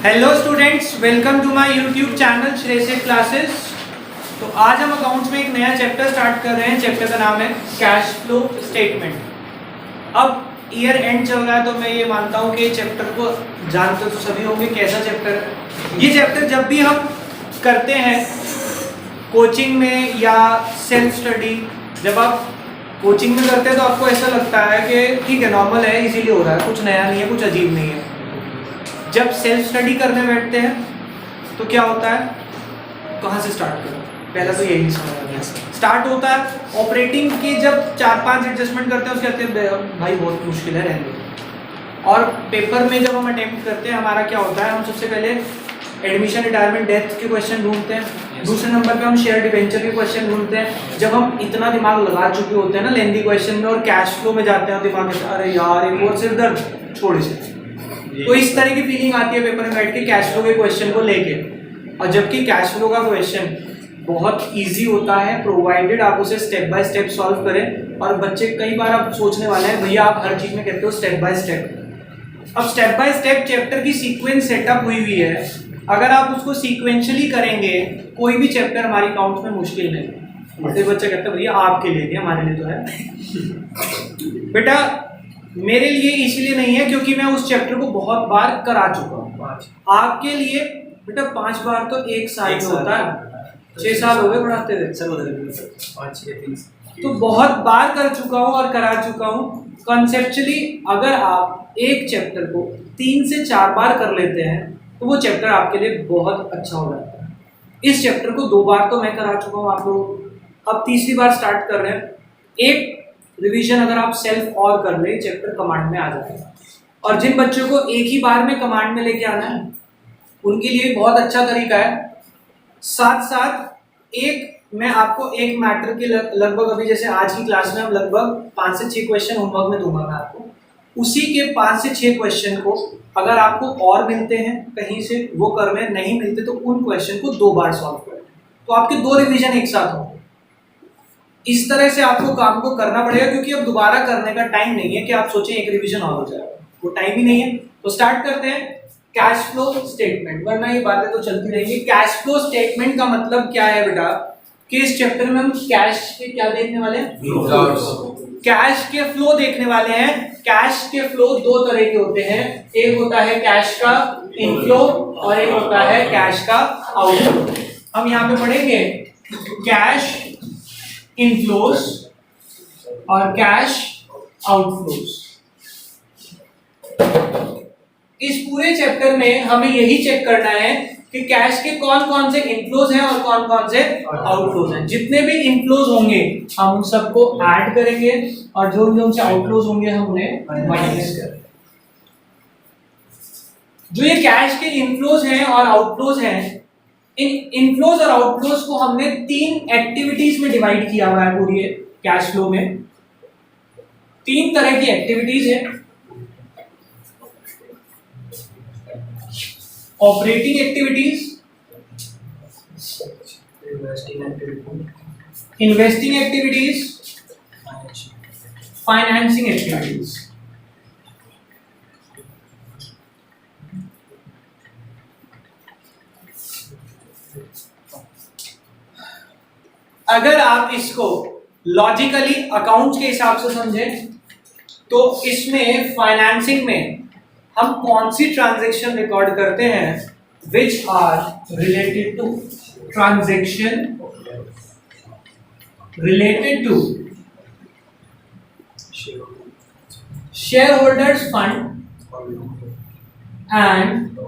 Hello students, welcome to my YouTube channel Shreyas classes. तो आज हम अकाउंट्स में एक नया चैप्टर स्टार्ट कर रहे हैं। चैप्टर का नाम है कैश फ्लो स्टेटमेंट। अब ईयर एंड चल रहा है तो मैं ये मानता हूँ कि चैप्टर को जानते तो सभी होंगे कैसा चैप्टर है। ये चैप्टर जब भी हम करते हैं कोचिंग में या सेल्फ स्टडी, जब आप कोचिंग में करते हैं तो आपको ऐसा लगता है कि ठीक है, नॉर्मल है, इसीलिए हो रहा है, कुछ नया नहीं है, कुछ अजीब नहीं है। जब सेल्फ स्टडी करने बैठते हैं तो क्या होता है, कहाँ से स्टार्ट करें, पहला तो यही समझ आ गया। स्टार्ट होता है ऑपरेटिंग की, जब 4-5 एडजस्टमेंट करते हैं उसके कहते हैं भाई बहुत मुश्किल है, रहने दो। और पेपर में जब हम अटेम्प्ट करते हैं हमारा क्या होता है, हम सबसे पहले एडमिशन, रिटायरमेंट, डेथ के क्वेश्चन ढूंढते हैं। दूसरे नंबर पे हम शेयर डिवेंचर के क्वेश्चन ढूंढते हैं। जब हम इतना दिमाग लगा चुके होते हैं ना लेंदी क्वेश्चन में और कैश फ्लो में जाते हैं, दिमाग में अरे यार एक और सिर दर्द, छोड़ इसे। तो इस तरह की फीलिंग आती है पेपर में बैठ के कैश फ्लो के क्वेश्चन को लेके। और जबकि कैश फ्लो का क्वेश्चन बहुत इजी होता है, प्रोवाइडेड आप उसे स्टेप बाय स्टेप सॉल्व करें। और बच्चे कई बार आप सोचने वाले हैं भैया आप हर चीज में कहते हो स्टेप बाय स्टेप। अब स्टेप बाय स्टेप चैप्टर की सीक्वेंस सेटअप हुई हुई है, अगर आप उसको सीक्वेंशियली करेंगे कोई भी चैप्टर हमारी अकाउंट में मुश्किल नहीं। बड़े बच्चे कहते हैं भैया आपके लिए नहीं, हमारे लिए तो है। बेटा मेरे लिए इसलिए नहीं है क्योंकि मैं उस चैप्टर को बहुत बार करा चुका हूँ। आपके लिए बेटा 5 बार तो एक साल में होता है, 6 साल हो गए पढ़ाते हुए तो बहुत बार कर चुका हूँ और करा चुका हूँ। कॉन्सेप्चुअली अगर आप एक चैप्टर को 3 से 4 बार कर लेते हैं तो वो चैप्टर आपके लिए बहुत अच्छा हो जाता है। इस चैप्टर को 2 बार तो मैं करा चुका हूँ, आप लोग अब तीसरी बार स्टार्ट कर रहे हैं। एक रिवीजन अगर आप सेल्फ और कर ले, चैप्टर कमांड में आ जाएगा। और जिन बच्चों को एक ही बार में कमांड में लेके आना है उनके लिए बहुत अच्छा तरीका है। साथ साथ मैं आपको एक मैटर के लगभग अभी जैसे आज की क्लास में हम लगभग 5 से 6 क्वेश्चन होमवर्क में दूंगा मैं आपको। उसी के 5 से 6 क्वेश्चन को अगर आपको और मिलते हैं कहीं से वो करने नहीं मिलते तो उन क्वेश्चन को 2 बार सॉल्व करें, तो आपके 2 रिवीजन एक साथ होंगे। इस तरह से आपको काम को करना पड़ेगा क्योंकि अब दोबारा करने का टाइम नहीं है कि आप सोचें एक रिवीजन और हो जाएगा, वो टाइम ही नहीं है। तो स्टार्ट करते हैं कैश फ्लो स्टेटमेंट, वरना ये बातें तो चलती रहेंगी। कैश फ्लो स्टेटमेंट का मतलब क्या है बेटा कि इस चैप्टर में हम कैश के क्या देखने वाले हैं, कैश के फ्लो देखने वाले हैं। कैश के फ्लो 2 तरह के होते हैं, एक होता है कैश का इनफ्लो और एक होता है कैश का आउटफ्लो। हम यहाँ पे पढ़ेंगे कैश इनफ्लोज और कैश आउटफ्लोज। इस पूरे चैप्टर में हमें यही चेक करना है कि कैश के कौन कौन से इनफ्लोज हैं और कौन कौन से आउटफ्लोज हैं। जितने भी इनफ्लोज होंगे हम उन सबको ऐड करेंगे और जो से आउटफ्लोज होंगे हम उन्हें माइनस करेंगे। जो ये कैश के इनफ्लोज हैं और आउटफ्लोज हैं, इन इनफ्लोज और आउटफ्लोज को हमने 3 एक्टिविटीज में डिवाइड किया हुआ है। पूरी कैश फ्लो में 3 तरह की एक्टिविटीज है। Operating activities, investing activities, financing activities. अगर आप इसको लॉजिकली अकाउंट्स के हिसाब से समझें तो इसमें फाइनेंसिंग में हम कौन सी ट्रांजैक्शन रिकॉर्ड करते हैं which are related to transaction related to share holders fund and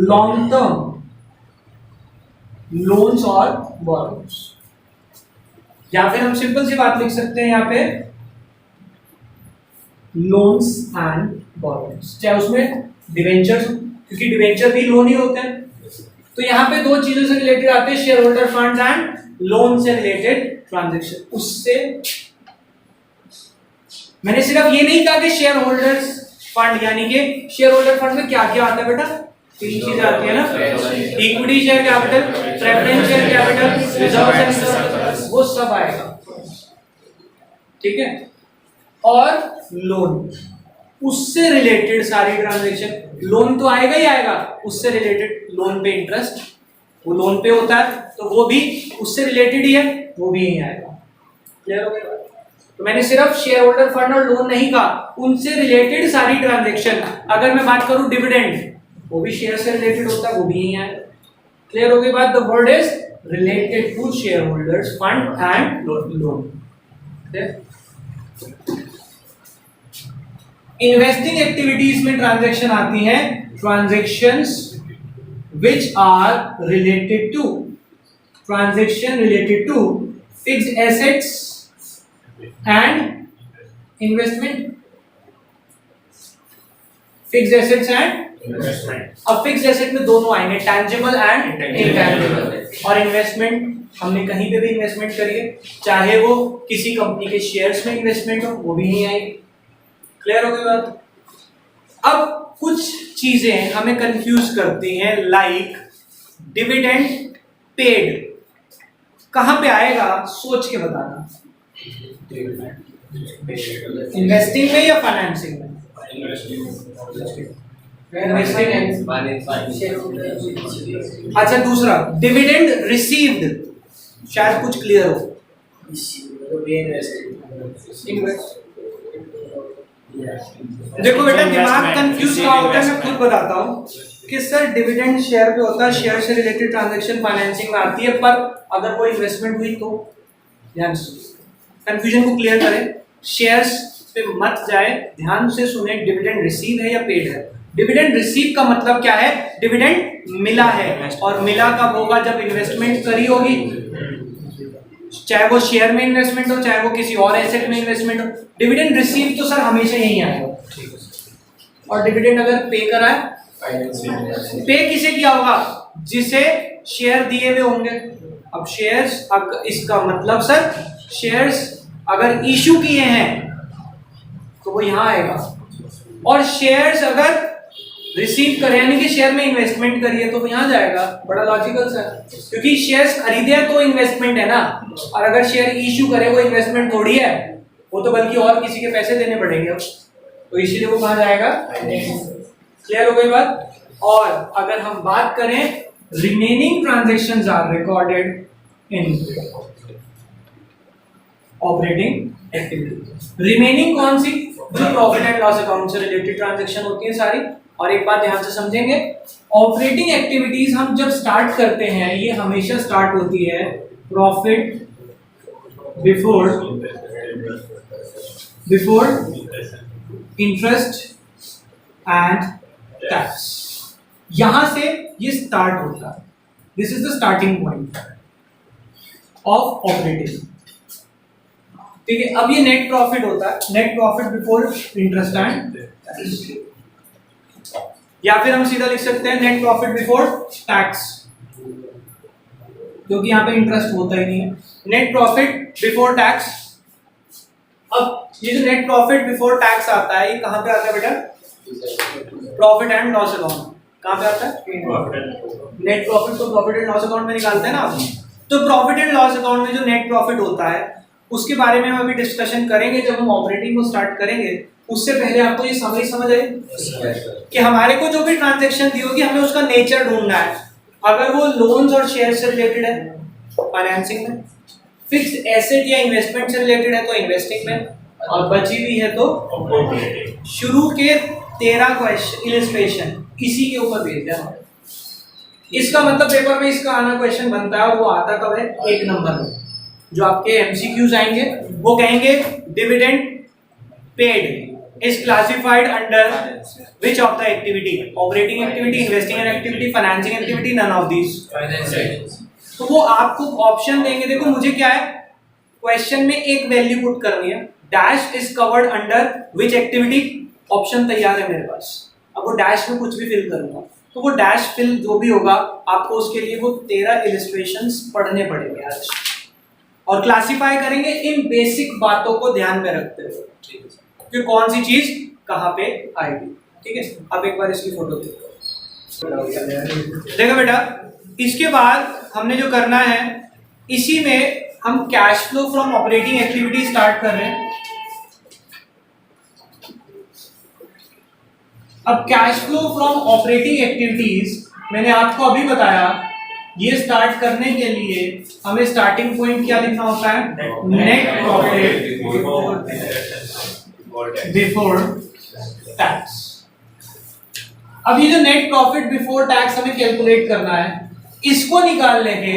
long term loans और बोरोइंग्स। या फिर हम सिंपल सी बात लिख सकते हैं यहाँ पे लोन्स एंड बोरोइंग्स, चाहे उसमें डिवेंचर, क्योंकि डिवेंचर भी लोन ही होते हैं। तो यहाँ पे 2 चीजों से रिलेटेड आते हैं, share holder fund and loan से रिलेटेड ट्रांजैक्शन। उससे मैंने सिर्फ ये नहीं कहा कि शेयर होल्डर्स फंड, यानी कि शेयर होल्डर फंड में क्या क्या आता है बेटा, 3 चीजें आती है ना, equity share capital, preference share capital, reserve and वो सब आएगा, ठीक है। और लोन, उससे रिलेटेड सारी ट्रांजैक्शन, लोन तो आएगा ही आएगा, उससे रिलेटेड लोन पे इंटरेस्ट, वो लोन पे होता है तो वो भी उससे रिलेटेड ही है, वो भी यही आएगा। क्लियर हो गया? तो मैंने सिर्फ शेयर होल्डर फंड और लोन नहीं कहा, उनसे रिलेटेड सारी ट्रांजैक्शन। अगर मैं बात करूं डिविडेंड, वो भी शेयर से रिलेटेड होता है, वो भी यही आएगा। क्लियर हो गई बात? The word is related to share holders fund and loan. Investing activities में ट्रांजैक्शन आती हैं transactions which are related to, transaction related to fixed assets and investment, fixed assets and investment. अब फिक्स्ड एसेट में दोनों आएंगे, tangible and intangible. और investment हमने कहीं पे भी इन्वेस्टमेंट करी है, चाहे वो किसी कंपनी के शेयर्स में इन्वेस्टमेंट हो, वो भी नहीं आएगी। क्लियर हो गई बात? अब कुछ चीजें हमें कंफ्यूज करती हैं, लाइक डिविडेंड पेड कहां पे आएगा, सोच के बताना। इन्वेस्टिंग में या फाइनेंसिंग में? अच्छा, दूसरा डिविडेंड रिसीव्ड, शायद कुछ क्लियर हो। देखो बेटा, दिमाग कंफ्यूज कहाँ होता है मैं खुद बताता हूँ कि सर डिविडेंड शेयर पे होता है, शेयर से रिलेटेड ट्रांजैक्शन फाइनेंसिंग में आती है, पर अगर कोई इन्वेस्टमेंट हुई तो ध्यान से कंफ्यूजन को क्लियर करें, शेयर्स पे मत जाए, ध्यान से सुने। डिविडेंड रिसीव है या पेड है? डिविडेंड रिसीव का मतलब क्या है? डिविडेंड मिला है, और मिला कब होगा? जब इन्वेस्टमेंट करी होगी, चाहे वो शेयर में इन्वेस्टमेंट हो, चाहे वो किसी और एसेट में इन्वेस्टमेंट हो। डिविडेंड रिसीव तो सर हमेशा यही आएगा। और डिविडेंड अगर पे करा है, पे किसे किया होगा? जिसे शेयर दिए हुए होंगे। अब शेयर्स, इसका मतलब सर शेयर्स अगर इशू किए हैं तो वो यहां आएगा, और शेयर्स अगर रिसीव करे यानी कि शेयर में इन्वेस्टमेंट करी है तो वो यहां जाएगा। बड़ा लॉजिकल सर, क्योंकि शेयर्स खरीदे तो इन्वेस्टमेंट है ना, और अगर शेयर इशू करे वो इन्वेस्टमेंट थोड़ी है, वो तो बल्कि और किसी के पैसे देने पड़ेंगे, तो इसीलिए वो कहां जाएगा? क्लियर हो गई बात? और अगर हम बात करें remaining transactions are recorded in operating activity. Remaining कौन सी? जो प्रॉफिट एंड लॉस अकाउंट से रिलेटेड ट्रांजैक्शन होती है सारी। और एक बात ध्यान से समझेंगे, ऑपरेटिंग एक्टिविटीज हम जब स्टार्ट करते हैं, ये हमेशा स्टार्ट होती है profit before interest and tax. यहां से ये स्टार्ट होता है, this is the starting point of operating. ठीक है, अब ये नेट प्रॉफिट होता है, net profit before interest and tax, या फिर हम सीधा लिख सकते हैं नेट प्रॉफिट बिफोर टैक्स, क्योंकि यहाँ पे इंटरेस्ट होता ही नहीं है। Net profit before tax. अब ये जो नेट प्रॉफिट बिफोर टैक्स आता है, ये कहाँ पे आता है बेटा? Profit and loss account. कहाँ पे आता है? नेट प्रॉफिट तो प्रॉफिट एंड लॉस अकाउंट में निकालते हैं ना आप। तो प्रॉफिट एंड लॉस अकाउंट में जो नेट प्रॉफिट होता है उसके बारे में हम अभी डिस्कशन करेंगे जब हम ऑपरेटिंग को स्टार्ट करेंगे। उससे पहले आपको ये समझ आई कि हमारे को जो भी ट्रांजैक्शन दी होगी हमें उसका नेचर ढूंढना है। अगर वो लोन्स और शेयर से रिलेटेड है फाइनेंसिंग में, फिक्स्ड एसेट या इन्वेस्टमेंट से रिलेटेड है तो इन्वेस्टिंग में, और बची हुई है तो शुरू के 13 क्वेश्चन इलस्ट्रेशन इसी के ऊपर भेज दिया। इसका मतलब पेपर में इसका आना क्वेश्चन बनता है, और वो आता कब है? 1 नंबर में। जो आपके एमसीक्यूज आएंगे वो कहेंगे dividend paid is classified under which of the activity? Operating activity, investing activity, financing activity, none of these. तो वो आपको ऑप्शन देंगे। देखो मुझे क्या है, क्वेश्चन में एक वैल्यू पुट करनी है, dash is covered under which activity. Option तैयार है मेरे पास, अब वो डैश में कुछ भी फिल करूंगा, तो वो डैश फिल जो भी होगा आपको उसके लिए वो 13 इलस्ट्रेशंस पढ़ने पड़ेंगे आज, और क्लासिफाई करेंगे इन बेसिक बातों को ध्यान में रखते हुए कि कौन सी चीज कहाँ पे आएगी। ठीक है, अब एक बार इसकी फोटो देखो बेटा। इसके बाद हमने जो करना है, इसी में हम cash flow from operating activity start कर रहे हैं। अब cash flow from operating activities मैंने आपको अभी बताया, ये स्टार्ट करने के लिए हमें स्टार्टिंग पॉइंट क्या लिखना होता है, नेट प्रॉफिट बिफोर टैक्स। अब ये जो नेट प्रॉफिट बिफोर टैक्स हमें कैलकुलेट करना है, इसको निकालने के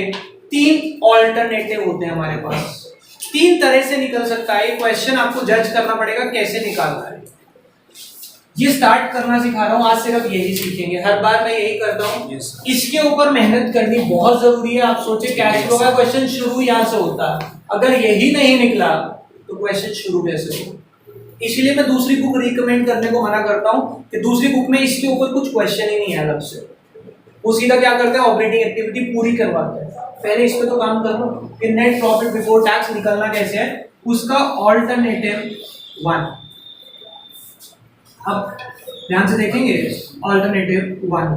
3 ऑल्टरनेटिव होते हैं हमारे पास। 3 तरह से निकल सकता है। क्वेश्चन आपको जज करना पड़ेगा कैसे निकालना है। ये स्टार्ट करना सिखा रहा हूं, आज से आप यही सीखेंगे, हर बार मैं यही करता हूं। इसके ऊपर मेहनत करनी बहुत जरूरी है। आप सोचे कैश फ्लो का क्वेश्चन शुरू यहां से होता है, अगर यही नहीं निकला तो क्वेश्चन शुरू कैसे हो। इसलिए मैं दूसरी बुक रिकमेंड करने को मना करता हूं कि दूसरी बुक में इसके ऊपर कुछ क्वेश्चन ही नहीं है अलग से। वो सीधा क्या करते हैं, ऑपरेटिंग एक्टिविटी पूरी करवाते हैं। पहले इस पे तो काम कर लो कि नेट प्रॉफिट बिफोर टैक्स निकलना कैसे है, उसका ऑल्टरनेटिव 1। अब ध्यान से देखेंगे ऑल्टरनेटिव 1।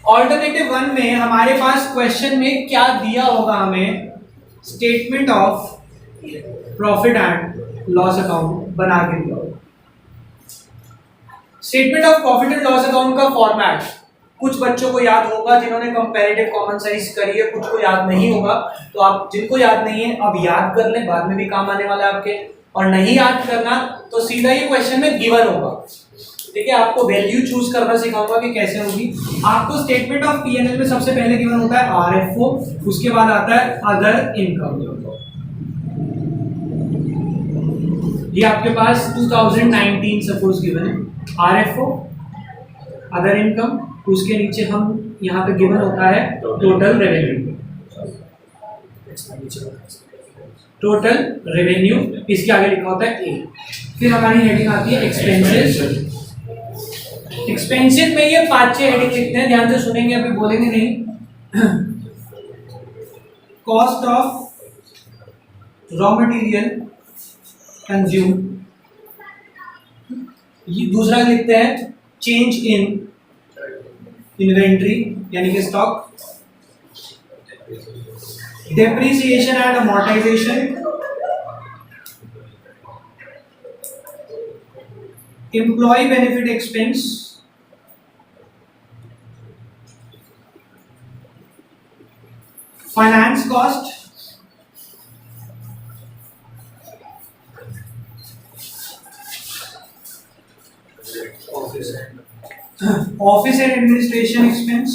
ऑल्टरनेटिव 1 में हमारे पास क्वेश्चन में क्या दिया होगा, हमें statement of profit and loss account बना के दिया होगा। Statement of profit and loss account का फॉर्मेट कुछ बच्चों को याद होगा जिन्होंने कंपैरेटिव कॉमन साइंस करी है, कुछ को याद नहीं होगा। तो आप जिनको याद नहीं है अब याद कर लें, बाद में भी काम आने वाला है आपके। और नहीं याद करना तो सीधा ये क्वेश्चन में गिवन होगा, ठीक है। आपको वैल्यू चूज करना सिखाऊंगा कि कैसे होगी। आपको स्टेटमेंट ऑफ पीएनएल में सबसे पहले गिवन होता है आरएफओ, उसके बाद आता है अदर इनकम। ये आपके पास 2019 सपोज गिवन है आरएफओ अदर इनकम, उसके नीचे हम यहाँ पे गिवन होता है टोटल रेवेन्यू। टोटल रेवेन्यू इसके आगे लिखा होता है ए। फिर हमारी हेडिंग आती है एक्सपेंसेस। एक्सपेंसेस में ये 5-6 हेडिंग लिखते हैं, ध्यान से सुनेंगे, अभी बोलेंगे नहीं। Cost of raw material consume, दूसरा लिखते हैं चेंज इन इन्वेंट्री यानी कि stock, depreciation and amortisation, employ benefit expense, finance cost, office and administration expense,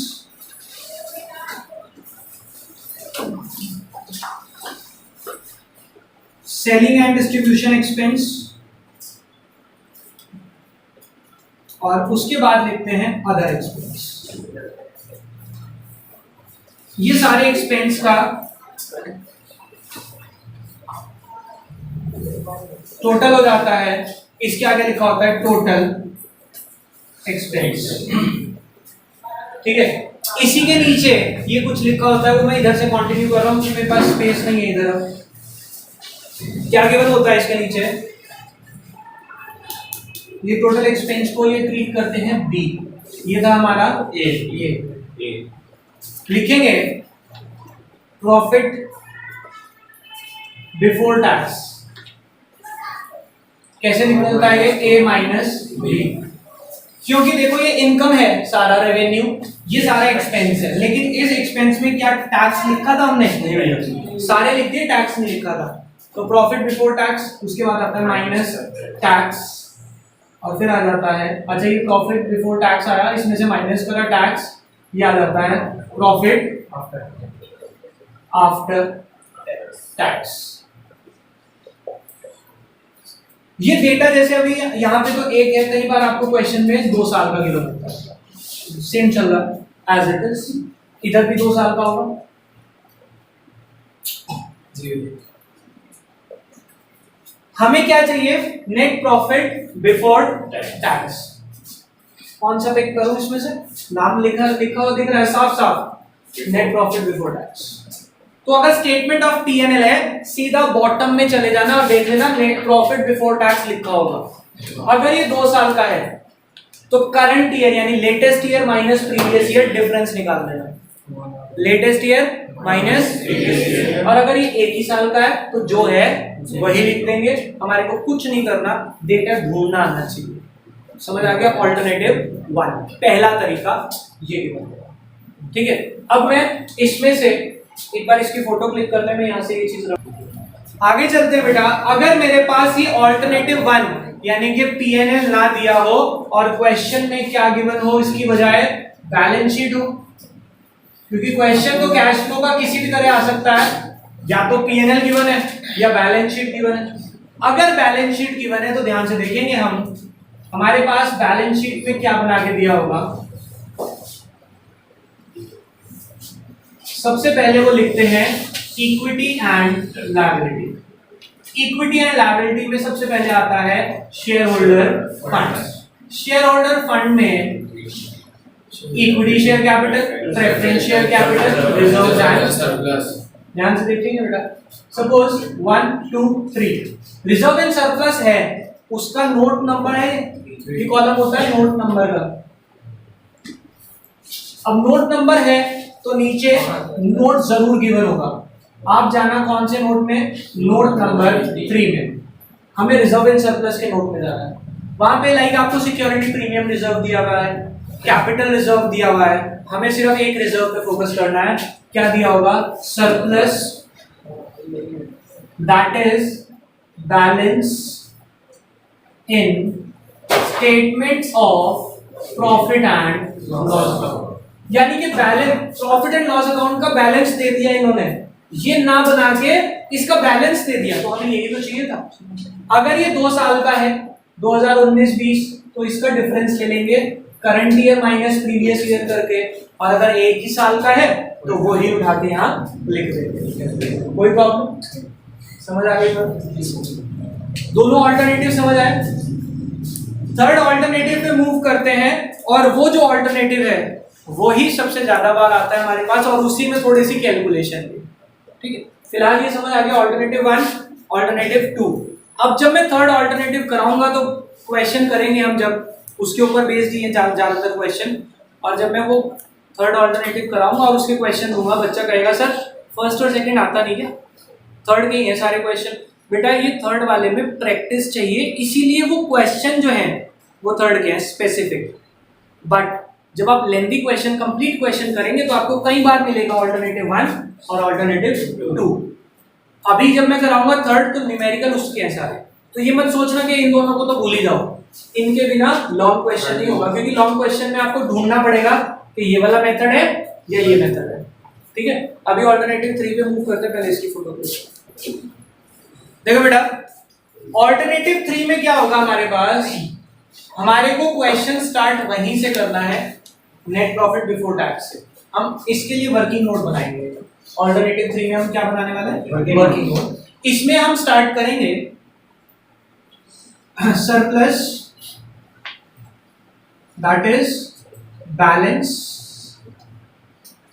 selling and distribution expense, और उसके बाद लिखते हैं अदर एक्सपेंस। ये सारे एक्सपेंस का टोटल हो जाता है, इसके आगे लिखा होता है टोटल एक्सपेंस, ठीक है। इसी के नीचे ये कुछ लिखा होता है, वो मैं इधर से कंटिन्यू कर रहा हूँ क्योंकि मेरे पास स्पेस नहीं है इधर। क्या गिवन होता है इसके नीचे, ये टोटल एक्सपेंस को ये ट्रीट करते हैं बी, ये था हमारा ए। ये लिखेंगे प्रॉफिट बिफोर टैक्स, कैसे निकलता है ये ए माइनस बी, क्योंकि देखो ये इनकम है सारा रेवेन्यू, ये सारा एक्सपेंस है, लेकिन इस एक्सपेंस में क्या टैक्स लिखा था हमने, सारे लिख दिए, टैक्स नहीं लिखा था। तो प्रॉफिट बिफोर टैक्स, उसके बाद आता है माइनस टैक्स, और फिर आ जाता है, अच्छा ये प्रॉफिट बिफोर टैक्स आया, इसमें से माइनस करा टैक्स, ये आ जाता है प्रॉफिट आफ्टर टैक्स। ये डेटा जैसे अभी यहाँ पे तो एक है, कई बार आपको क्वेश्चन में 2 साल का गिवन होता है, सेम चल रहा है एज इट इज, इधर भी 2 साल का होगा जी। हमें क्या चाहिए, नेट प्रॉफिट बिफोर टैक्स। कौन सा पिक करूं इसमें से, नाम लिखा हुआ दिख रहा है साफ साफ, नेट प्रॉफिट बिफोर टैक्स। तो अगर स्टेटमेंट ऑफ पीएनएल है, सीधा बॉटम में चले जाना और देख लेना नेट प्रॉफिट बिफोर टैक्स लिखा होगा। अगर ये 2 साल का है तो करंट ईयर यानी latest year minus previous year difference निकाल देना, latest year minus previous year. और अगर ये 1 ही साल का है तो जो है वही लिख देंगे, हमारे को कुछ नहीं करना, डेटा ढूंढना आना चाहिए। समझ आ गया? ऑल्टरनेटिव 1 पहला तरीका ये गिवन है। ठीक है, अब मैं इसमें से एक बार इसकी फोटो क्लिक करने में यहाँ से ये चीज आगे चलते हैं बेटा। अगर मेरे पास ये ऑल्टरनेटिव 1 यानी कि पीएनएल ना दिया हो और क्वेश्चन में क्या गिवन हो, इसकी बजाय बैलेंस शीट हो, क्योंकि क्वेश्चन तो कैश फ्लो का किसी भी तरह आ सकता है, या तो पीएनएल गिवन है या बैलेंस शीट गिवन है। अगर बैलेंस शीट गिवन है तो ध्यान से देखेंगे हम, हमारे पास बैलेंस शीट में क्या बना के दिया होगा। सबसे पहले वो लिखते हैं equity and liability. Equity and liability में सबसे पहले आता है shareholder fund. Shareholder fund में equity share capital, preference share capital, reserve and surplus. ध्यान से देखेंगे बेटा, सपोज 1 2 3 रिजर्व एंड सरप्लस है, उसका नोट नंबर है, ये कॉलम होता है नोट नंबर का। अब नोट नंबर है तो नीचे नोट जरूर गिवन होगा। आप जाना कौन से नोट में? नोट नंबर 3 में। हमें रिजर्व एंड सरप्लस के नोट में जाना है। वहां पे लाइक आपको सिक्योरिटी प्रीमियम रिजर्व दिया हुआ है, कैपिटल रिजर्व दिया हुआ है, हमें सिर्फ एक रिजर्व पे फोकस करना है। क्या दिया होगा? Surplus, that is balance in statements of profit and loss account. यानी कि balance, profit and loss account का बैलेंस दे दिया इन्होंने, ये ना बना के इसका बैलेंस दे दिया, तो हमें यही तो चाहिए था। अगर ये 2 साल का है 2019-20 तो इसका डिफरेंस ले लेंगे current year minus previous year करके, और अगर 1 ही साल का है तो वो ही उठा के यहाँ लिख देंगे। कोई प्रॉब्लम? समझ आ गई? दोनों ऑल्टरनेटिव समझ आए? थर्ड ऑल्टरनेटिव पे मूव करते हैं, और वो जो ऑल्टरनेटिव है वो ही सबसे ज्यादा बार आता है हमारे पास, और उसी में थोड़ी सी कैलकुलेशन भी। ठीक है, फिलहाल ये समझ आ गया ऑल्टरनेटिव 1, ऑल्टरनेटिव 2। अब जब मैं थर्ड ऑल्टरनेटिव कराऊंगा तो क्वेश्चन करेंगे हम, जब उसके ऊपर बेस्ड ही है ज्यादातर क्वेश्चन, और जब मैं वो थर्ड ऑल्टरनेटिव कराऊंगा और उसके क्वेश्चन दूंगा, बच्चा कहेगा सर फर्स्ट और सेकंड आता नहीं क्या, थर्ड के ही है सारे क्वेश्चन। बेटा ये थर्ड वाले में प्रैक्टिस चाहिए, इसीलिए वो क्वेश्चन जो है वो थर्ड के हैं स्पेसिफिक। बट जब आप लेंथी क्वेश्चन, कंप्लीट क्वेश्चन करेंगे तो आपको कई बार मिलेगा ऑल्टरनेटिव 1 और ऑल्टरनेटिव 2। अभी जब मैं कराऊंगा थर्ड तो न्यूमेरिकल उसके हैं सारे, तो ये मत सोचना कि इन दोनों को तो भूल ही जाओ, इनके बिना लॉन्ग क्वेश्चन नहीं होगा, क्योंकि लॉन्ग क्वेश्चन में आपको ढूंढना पड़ेगा कि ये वाला मेथड है या ये मेथड है। ठीक है, अभी ऑल्टरनेटिव 3 पे मूव करते हैं, पहले इसकी फोटो देखो बेटा। ऑल्टरनेटिव 3 में क्या होगा हमारे पास, हमारे को क्वेश्चन स्टार्ट वहीं से करना है, नेट प्रॉफिट बिफोर टैक्स से। हम इसके लिए वर्किंग नोट बनाएंगे। ऑल्टरनेटिव 3 में हम क्या बनाने वाले हैं? Working note. इसमें हम स्टार्ट करेंगे surplus, that is balance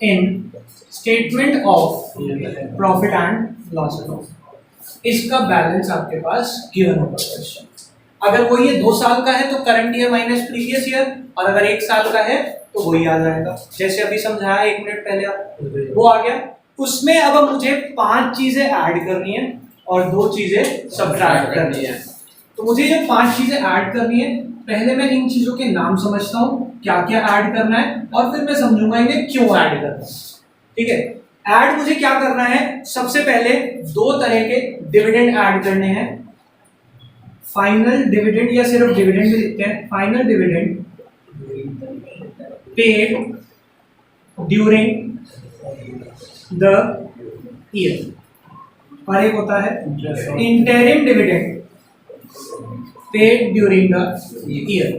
in statement of profit and loss account. इसका बैलेंस आपके पास गिवन होगा क्वेश्चन। अगर वो ये 2 साल का है तो current year minus previous year, और अगर 1 साल का है तो वही आ जाएगा, जैसे अभी समझाया 1 मिनट पहले आप, वो आ गया। उसमें अब मुझे 5 चीजें ऐड करनी है और 2 चीजें सब्ट्रैक्ट करनी है। तो मुझे जो 5 चीजें ऐड करनी है, पहले मैं इन चीजों के नाम समझता हूँ, क्या क्या ऐड करना है, और फिर मैं समझूंगा इन्हें क्यों ऐड करना है। ठीक है, ऐड मुझे क्या करना है, सबसे पहले 2 तरह के डिविडेंड ऐड करने हैं। फाइनल डिविडेंड या सिर्फ डिविडेंड भी लिखते हैं, final dividend paid during the year, और एक होता है interim dividend paid during the year.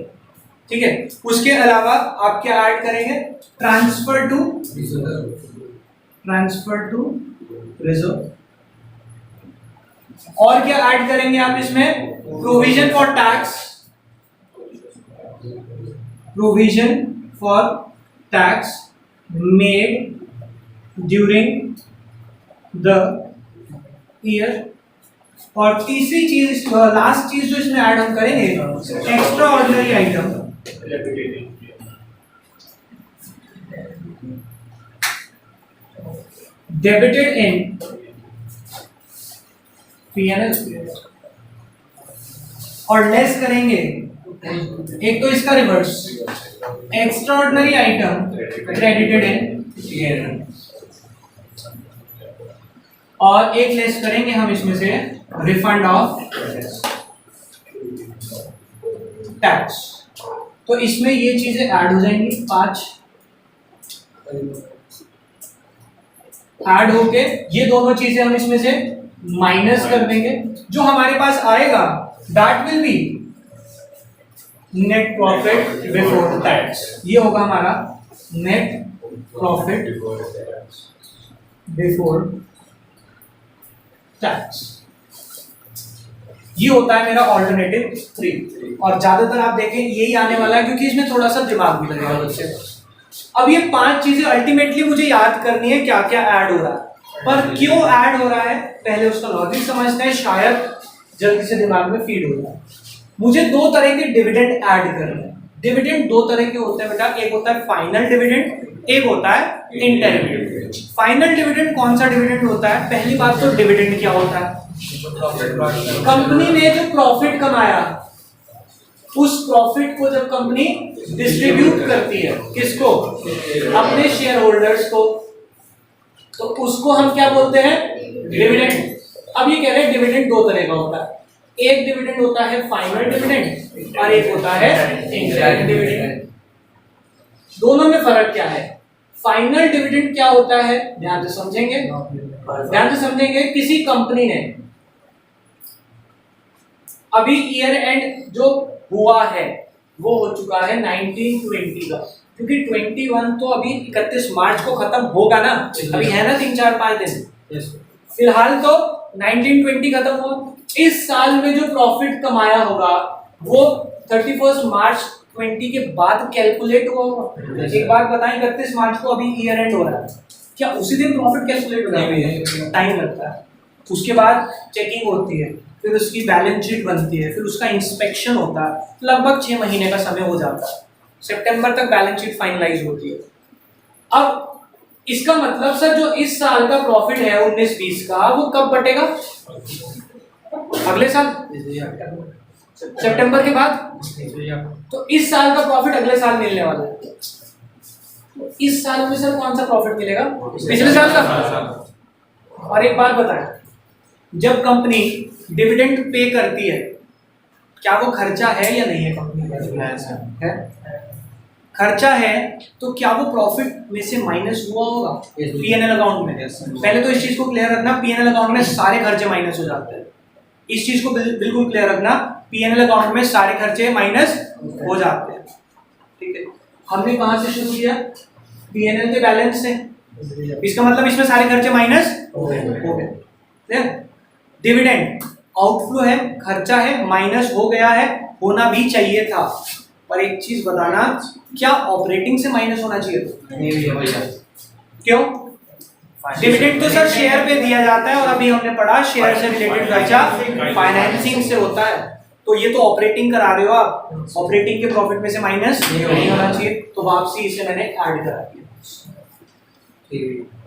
ठीक है, उसके अलावा आप क्या ऐड करेंगे, ट्रांसफर टू रिजर्व, और क्या ऐड करेंगे आप इसमें, provision for tax made during the year, और तीसरी चीज, लास्ट चीज जो इसमें ऐड हम करेंगे, extra ordinary item, debited in PNL, और लेस करेंगे एक तो इसका reverse, extraordinary item credited in, और एक लेस करेंगे हम इसमें से रिफंड ऑफ टैक्स। तो इसमें ये चीजें ऐड हो जाएंगी, 5 ऐड होके ये दोनों चीजें हम इसमें से माइनस कर देंगे। जो हमारे पास आएगा that will be net profit before tax. ये होगा हमारा नेट प्रॉफिट बिफोर टैक्स। ये होता है मेरा ऑल्टरनेटिव 3, और ज्यादातर आप देखें यही आने वाला है क्योंकि इसमें थोड़ा सा दिमाग भी लगेगा बच्चे को। अब ये 5 चीजें अल्टीमेटली मुझे याद करनी है क्या क्या ऐड हो रहा है, पर क्यों ऐड हो रहा है पहले उसका लॉजिक समझते हैं, शायद जल्दी से दिमाग में फीड हो जाए। मुझे 2 तरह के डिविडेंड ऐड करने हैं। डिविडेंड 2 तरह के होते हैं बेटा, एक होता है फाइनल डिविडेंड, एक होता है इंटरिम डिविडेंड। फाइनल डिविडेंड कौन सा डिविडेंड होता है? पहली बात तो डिविडेंड क्या होता है? कंपनी ने जो प्रॉफिट कमाया उस प्रॉफिट को जब कंपनी डिस्ट्रीब्यूट करती है, किसको? अपने शेयर होल्डर्स को, तो उसको हम क्या बोलते हैं? डिविडेंड। अब ये कह रहे हैं डिविडेंड 2 तरह का होता है, एक डिविडेंड होता है फाइनल डिविडेंड और एक होता है इंटरिम डिविडेंड। दोनों में फर्क क्या है? फाइनल डिविडेंड क्या होता है, ध्यान से समझेंगे, ध्यान से समझेंगे। किसी कंपनी ने अभी ईयर एंड जो हुआ है वो हो चुका है 1920 का, क्योंकि 21 तो अभी 31 मार्च को खत्म होगा ना, अभी है ना 3-4-5 दिन। फिलहाल तो 1920 खत्म हुआ। इस साल में जो प्रॉफिट कमाया होगा वो 31 मार्च 20 के बाद कैलकुलेट हुआ होगा। एक बात बताएं, 31 मार्च को अभी ईयर एंड हो रहा है, क्या उसी दिन प्रॉफिट कैलकुलेट होता है? टाइम लगता है, उसके बाद चेकिंग होती है, फिर उसकी बैलेंस शीट बनती है, फिर उसका इंस्पेक्शन होता है, लगभग 6 महीने का समय हो जाता है। सितंबर तक बैलेंस शीट फाइनलाइज होती है। अब इसका मतलब सर जो इस साल का प्रॉफिट है 19-20 का, वो कब बटेगा? अगले साल, सितंबर के बाद। तो इस साल का प्रॉफिट अगले साल मिलने वाला है। तो इस साल में सर कौन सा प्रॉफिट मिलेगा? पिछले साल का। और एक बात बताएं, जब कंपनी डिविडेंड पे करती है, क्या वो खर्चा है या नहीं है? कंपनी है, खर्चा है, तो क्या वो प्रॉफिट में से माइनस हुआ होगा पीएनएल अकाउंट में? पहले तो इस चीज को क्लियर रखना, पीएनएल अकाउंट में सारे खर्चे माइनस हो जाते हैं। इस चीज को बिल्कुल क्लियर रखना, पीएनएल अकाउंट में सारे खर्चे माइनस हो जाते हैं। ठीक है, हमने कहां से शुरू किया? पीएनएल के बैलेंस से। इसका मतलब इसमें सारे खर्चे माइनस हो गए। डिविडेंड आउटफ्लो है, खर्चा है, माइनस हो गया है, होना भी चाहिए था। पर एक चीज बताना, क्या ऑपरेटिंग से माइनस होना चाहिए था? क्यों? डिविडेंड तो सर शेयर पे दिया जाता है, और अभी हमने पढ़ा शेयर से रिलेटेड खर्चा फाइनेंसिंग से होता है। तो ये तो ऑपरेटिंग करा रहे हो आप, ऑपरेटिंग के प्रॉफिट में से माइनस नहीं होना चाहिए, तो वापसी इसे मैंने ऐड करा दिया।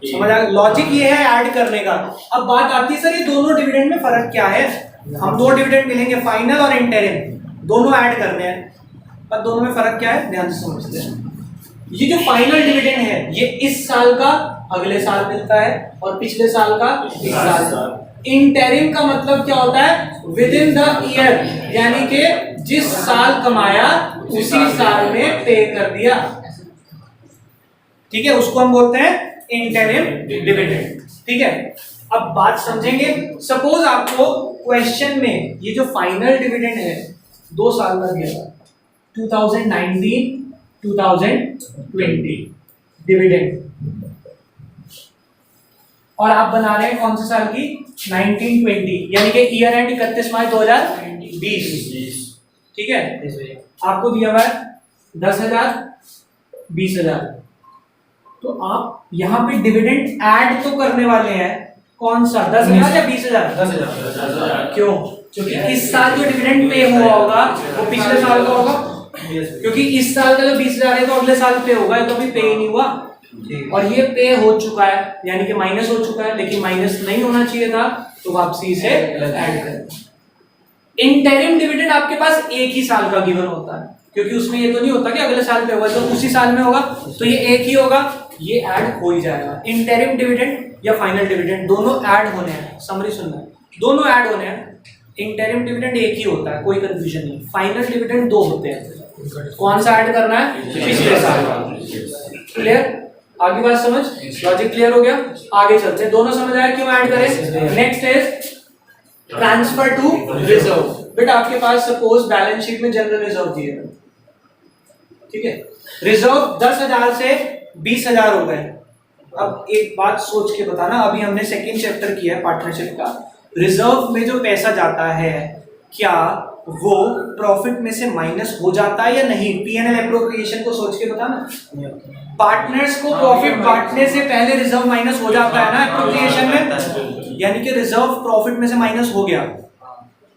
समझ आ? लॉजिक ये है ऐड करने का। अब बात आती है सर ये दोनों डिविडेंड में फर्क क्या है? हम 2 डिविडेंड मिलेंगे, फाइनल और इंटरिम, दोनों ऐड करने हैं, पर दोनों में फर्क क्या है? ध्यान से समझते हैं। ये जो फाइनल डिविडेंड है ये इस साल का अगले साल मिलता है, और पिछले साल का इस साल। इंटरिम का मतलब क्या होता है? विद इन द ईयर, यानी कि जिस साल कमाया उसी साल में पे कर दिया। ठीक है, उसको हम बोलते हैं इंटरिम डिविडेंड। ठीक है, अब बात समझेंगे। सपोज आपको क्वेश्चन में ये जो फाइनल डिविडेंड है 2 साल का दिया था, 2019, 2020 डिविडेंड, और आप बना रहे हैं कौन से साल की? 1920, यानी कि ईयर एंड 31 मार्च 2020। ठीक है, आपको दिया हुआ है 10,000, 20,000, तो आप यहाँ पे डिविडेंड ऐड तो करने वाले हैं, कौन सा? 10,000 या 20,000? 10,000। क्यों? क्योंकि इस साल जो डिविडेंड पे हुआ होगा वो पिछले साल का होगा, क्योंकि इस साल का जो 20,000 है तो अगले साल पे होगा, तो अभी पे ही नहीं हुआ, और ये पे हो चुका है, यानी कि माइनस हो चुका है, लेकिन माइनस नहीं होना चाहिए था, तो वापसी से ऐड करें। इंटरिम डिविडेंड आपके पास एक ही साल का गिवन होता है, क्योंकि उसमें ये तो नहीं होता कि अगले साल पे होगा, तो उसी साल में होगा, तो ये एक ही होगा, ये ऐड हो ही जाएगा। इंटरिम डिविडेंड या फाइनल डिविडेंड दोनों ऐड होने हैं, समरी सुनना है, दोनों ऐड होने हैं। इंटरिम डिविडेंड एक ही होता है, कोई कंफ्यूजन नहीं। फाइनल डिविडेंड दो होते हैं, कौन सा ऐड करना है? पिछले साल का। क्लियर? आगे बात समझ, लॉजिक क्लियर हो गया? आगे चलते हैं, दोनों समझ आया क्यों ऐड करें। Next is transfer to reserve. बेटा आपके पास सपोज बैलेंस शीट में जनरल रिजर्व दिए, ठीक है, रिजर्व 10,000 से 20,000 हो गए। अब एक बात सोच के बताना, अभी हमने सेकंड चैप्टर किया है पार्टनरशिप का, रिजर्व में जो पैसा जाता है क्या वो प्रॉफिट में से माइनस हो जाता है या नहीं? पीएनएल एप्रोप्रिएशन को सोच के बताना। पार्टनर्स को प्रॉफिट बांटने से पहले रिजर्व माइनस हो जाता है ना एप्रोप्रिएशन में, यानी कि रिजर्व प्रॉफिट में से माइनस हो गया,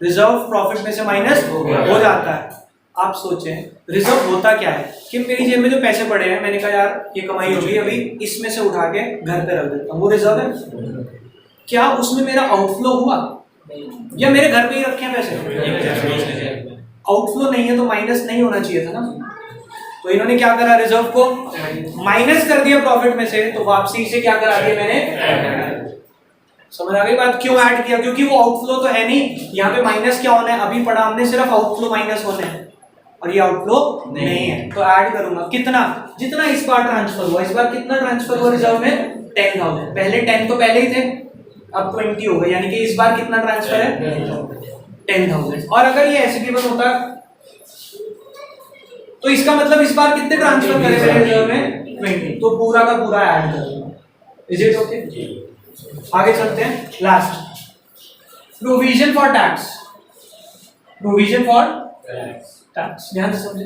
रिजर्व प्रॉफिट में से माइनस हो जाता है। आप सोचें रिजर्व होता क्या है कि मेरी जेब में जो पैसे पड़े हैं, मैंने कहा यार ये कमाई होगी, अभी इसमें से उठा के घर पे रख देता हूँ, वो रिजर्व है। क्या उसमें मेरा आउटफ्लो हुआ या मेरे घर पे ही रखे हैं पैसे? आउटफ्लो नहीं है तो माइनस नहीं होना चाहिए था ना। तो इन्होंने क्या करा, रिजर्व को माइनस कर दिया प्रॉफिट में से, तो वापसी से क्या करा दिया मैंने? समझ आ गई बात? क्यों ऐड किया? क्योंकि वो आउटफ्लो तो है नहीं, यहाँ पे माइनस क्या होना है, अभी पढ़ा हमने, सिर्फ आउटफ्लो माइनस होने हैं और ये आउटफ्लो नहीं है, तो ऐड करूंगा कितना, जितना इस बार ट्रांसफर हुआ। इस बार कितना ट्रांसफर हुआ रिजर्व में? 10,000। पहले 10 तो पहले ही थे, अब 20 हो गए, यानी कि इस बार कितना ट्रांसफर है? 10,000। और अगर ये ऐसे गिवन होता तो इसका मतलब इस बार कितने ट्रांसफर करेंगे रिजर्व में? 20, तो पूरा का पूरा ऐड कर दूंगा। Is it okay? आगे चलते हैं, last provision for tax. Provision for tax ध्यान से समझे।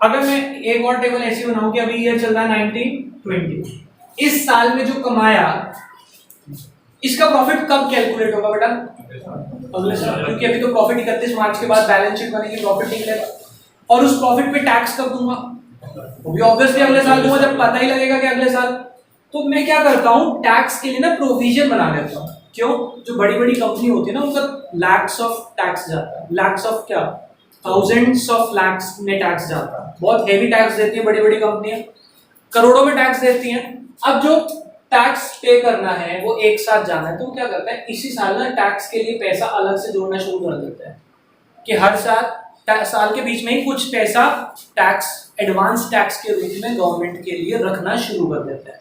अगर मैं एक और टेबल ऐसी बनाऊं कि अभी ये चल रहा है 1920, इस साल में जो कमाया इसका प्रॉफिट कब कैलकुलेट होगा बेटा? अगले साल, क्योंकि अभी तो प्रॉफिट 31 मार्च के बाद बैलेंस शीट बनेगी, प्रॉफिट निकलेगा, और उस प्रॉफिट पे टैक्स कब दूंगा? वो भी ऑब्वियसली अगले साल दूंगा, जब पता ही लगेगा कि अगले साल। तो मैं क्या करता हूँ, टैक्स के लिए ना प्रोविजन बना लेता हूँ। क्यों? जो बड़ी बड़ी कंपनी होती है ना, उनका लैक्स ऑफ टैक्स जाता है, लैक्स ऑफ क्या, थाउजेंड्स ऑफ लैक्स में टैक्स जाता है, बहुत हेवी टैक्स देती है बड़ी बड़ी कंपनियां, करोड़ों में टैक्स देती हैं। अब जो टैक्स पे करना है वो एक साथ जाना है, तो क्या करता है, इसी साल ना टैक्स के लिए पैसा अलग से जोड़ना शुरू कर देता है, कि हर साल के बीच में ही कुछ पैसा टैक्स, एडवांस टैक्स के रूप में गवर्नमेंट के लिए रखना शुरू कर देता है।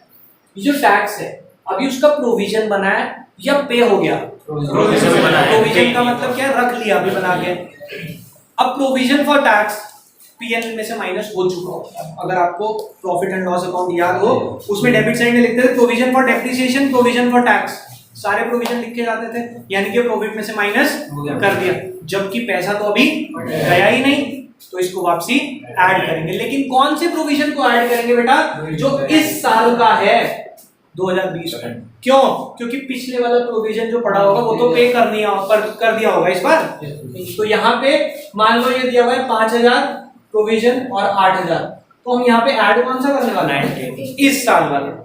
ये जो टैक्स है अभी उसका प्रोविजन बना है या पे हो गया? प्रोविजन का मतलब क्या, रख लिया अभी बना के। अब प्रोविजन फॉर टैक्स पीएनएल में से माइनस हो चुका हो। अगर आपको प्रॉफिट एंड लॉस अकाउंट याद हो, उसमें डेबिट साइड में लिखते थे provision for depreciation, provision for tax, सारे प्रोविजन लिखे जाते थे, यानी कि प्रॉफिट में से माइनस कर दिया, जबकि पैसा तो अभी गया ही नहीं, तो इसको वापसी ऐड करेंगे। लेकिन कौन से प्रोविजन को ऐड करेंगे बेटा? जो इस साल का है 2020 का। क्यों? क्योंकि पिछले वाला प्रोविजन जो पड़ा होगा वो तो पे कर दिया होगा इस बार। तो यहाँ पे मान लो ये दिया हुआ है 5,000 प्रोविजन और 8,000, तो हम यहाँ पे ऐड कौन सा करने वाला है? इस साल वाला।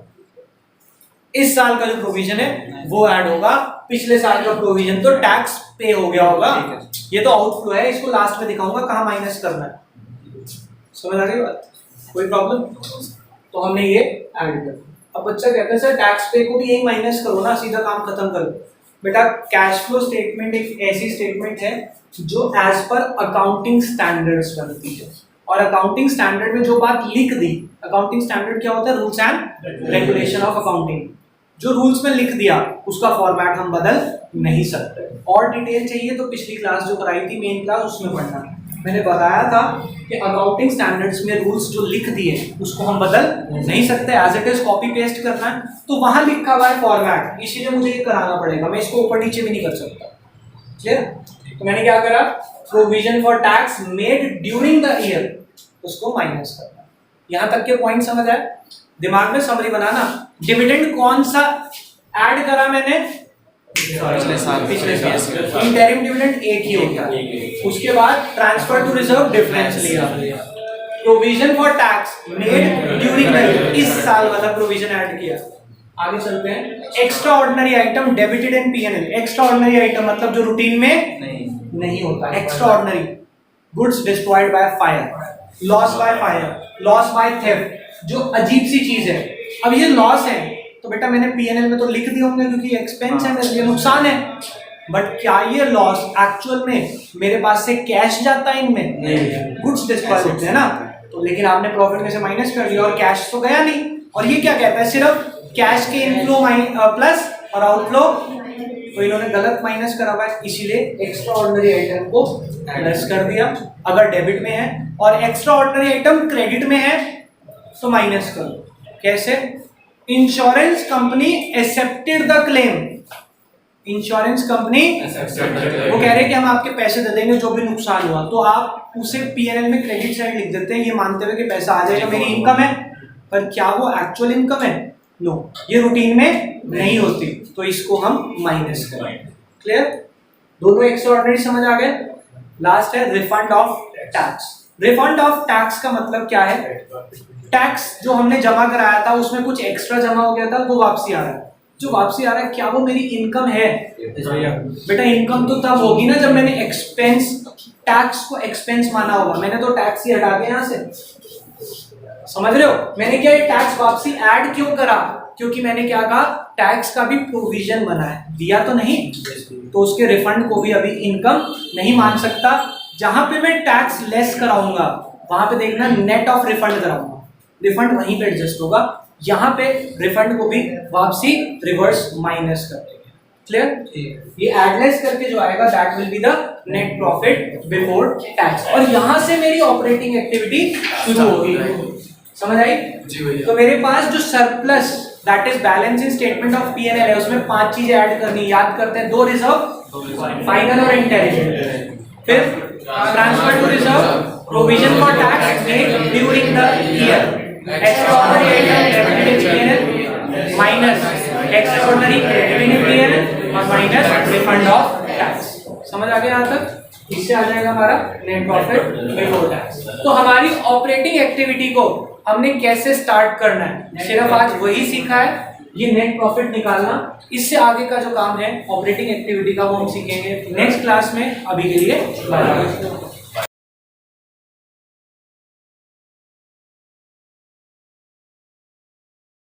इस साल का जो प्रोविजन है वो ऐड होगा, पिछले साल का प्रोविजन तो टैक्स पे हो गया होगा। ये तो आउटफ्लो है, इसको लास्ट में दिखाऊंगा कहाँ माइनस करना है। समझ आ गई बात? कोई प्रॉब्लम? तो हमने ये ऐड कर दिया। अब बच्चा कहता है सर टैक्स पे को भी यही माइनस करो ना, सीधा काम खत्म कर दो। बेटा कैश फ्लो स्टेटमेंट एक ऐसी स्टेटमेंट है जो एज पर अकाउंटिंग स्टैंडर्ड्स बनती है, और अकाउंटिंग स्टैंडर्ड में जो बात लिख दी, अकाउंटिंग स्टैंडर्ड क्या होता है? Rules and regulation of accounting. जो रूल्स में लिख दिया उसका फॉर्मेट हम बदल नहीं सकते। और डिटेल चाहिए तो पिछली क्लास जो कराई थी मेन क्लास, उसमें पढ़ना। मैंने बताया था कि अकाउंटिंग स्टैंडर्ड्स में रूल्स जो लिख दिए उसको हम बदल नहीं सकते, as it is copy paste करना है। तो वहां लिखा हुआ है फॉर्मेट, इसीलिए मुझे ये कराना पड़ेगा, मैं इसको ऊपर नीचे भी नहीं कर सकता। क्लियर? तो मैंने क्या करा, provision for tax made during the year, उसको माइनस करना। यहां तक के पॉइंट समझ आए? दिमाग में समरी बनाना। डिविडेंड कौन सा ऐड करा मैंने? पिछले साल। इंटरिम डिविडेंड एक ही हो गया। उसके बाद ट्रांसफर टू रिजर्व डिफरेंस लिया। Provision for tax made during the year, इस साल वाला प्रोविजन ऐड किया। आगे चलते हैं। Extra ordinary item debited in PNL. Extra ordinary item मतलब जो रूटीन में नहीं होता। Extra ordinary, goods destroyed by fire, loss by fire, loss by theft, जो अजीब सी चीज है। अब ये लॉस है तो बेटा मैंने पीएनएल में तो लिख दिया होंगे क्योंकि एक्सपेंस है मेरे लिए, नुकसान है। बट क्या ये लॉस एक्चुअल में मेरे पास से कैश जाता है इनमें? नहीं, गुड्स डिस्ट्रॉय होते हैं ना। तो लेकिन आपने प्रॉफिट में से माइनस कर दिया और कैश तो गया नहीं। और ये क्या कहता है, सिर्फ कैश के इनफ्लो प्लस और आउटफ्लो, तो इन्होंने गलत माइनस करा हुआ है, इसीलिए एक्स्ट्रा ऑर्डिनरी आइटम को प्लस कर दिया अगर डेबिट में है, और एक्स्ट्रा ऑर्डिनरी आइटम क्रेडिट में है तो माइनस करो। कैसे? Insurance company accepted the claim. Insurance company वो कह रहे हैं कि हम आपके पैसे दे देंगे जो भी नुकसान हुआ, तो आप उसे पीएनएल में क्रेडिट साइड लिख देते हैं ये मानते हुए कि पैसा आ जाएगा, मेरी इनकम है। पर क्या वो एक्चुअल इनकम है? नो, ये रूटीन में नहीं होती, तो इसको हम माइनस करें। क्लियर? दोनों एक्स्ट्राऑर्डिनरी समझ आ गए। लास्ट है refund of tax. Refund of tax का मतलब क्या है? टैक्स जो हमने जमा कराया था उसमें कुछ एक्स्ट्रा जमा हो गया था, वो वापसी आ रहा है। जो वापसी आ रहा है क्या वो मेरी इनकम है? बेटा इनकम तो तब होगी ना जब मैंने एक्सपेंस, टैक्स को एक्सपेंस माना होगा। मैंने तो टैक्स ही हटा दिया यहाँ से, समझ रहे हो? मैंने क्या ये टैक्स वापसी ऐड क्यों करा? क्योंकि मैंने क्या कहा, टैक्स का भी प्रोविजन बना है, दिया तो नहीं, तो उसके रिफंड को भी अभी इनकम नहीं मान सकता। जहां पे मैं टैक्स लेस कराऊंगा वहां पे देखना नेट ऑफ रिफंड कराऊंगा, रिफंड वहीं पे एडजस्ट होगा। यहाँ पे रिफंड को भी वापसी रिवर्स माइनस कर देंगे। क्लियर? ये एडलेस करके जो आएगा that will be the net profit before tax, और यहाँ से मेरी ऑपरेटिंग एक्टिविटी शुरू होगी। समझ आई? तो मेरे पास जो surplus that is balance in statement of PNL है, उसमें 5 चीजें ऐड करनी, याद करते हैं। 2 रिजर्व, फाइनल और इंटेलिजेंट। फिर transfer to reserve, provision for tax made during the year, extraordinary item debited in PNL minus extraordinary credited in PNL और माइनस रिफंड ऑफ टैक्स। समझ आ गया यहाँ तक? इससे आ जाएगा हमारा नेट प्रॉफिट बिफोर टैक्स। तो हमारी ऑपरेटिंग एक्टिविटी को हमने कैसे स्टार्ट करना है, सिर्फ आज वही सीखा है, ये नेट प्रॉफिट निकालना। इससे आगे का जो काम है ऑपरेटिंग एक्टिविटी का वो हम सीखेंगे नेक्स्ट क्लास में। अभी के लिए बाय।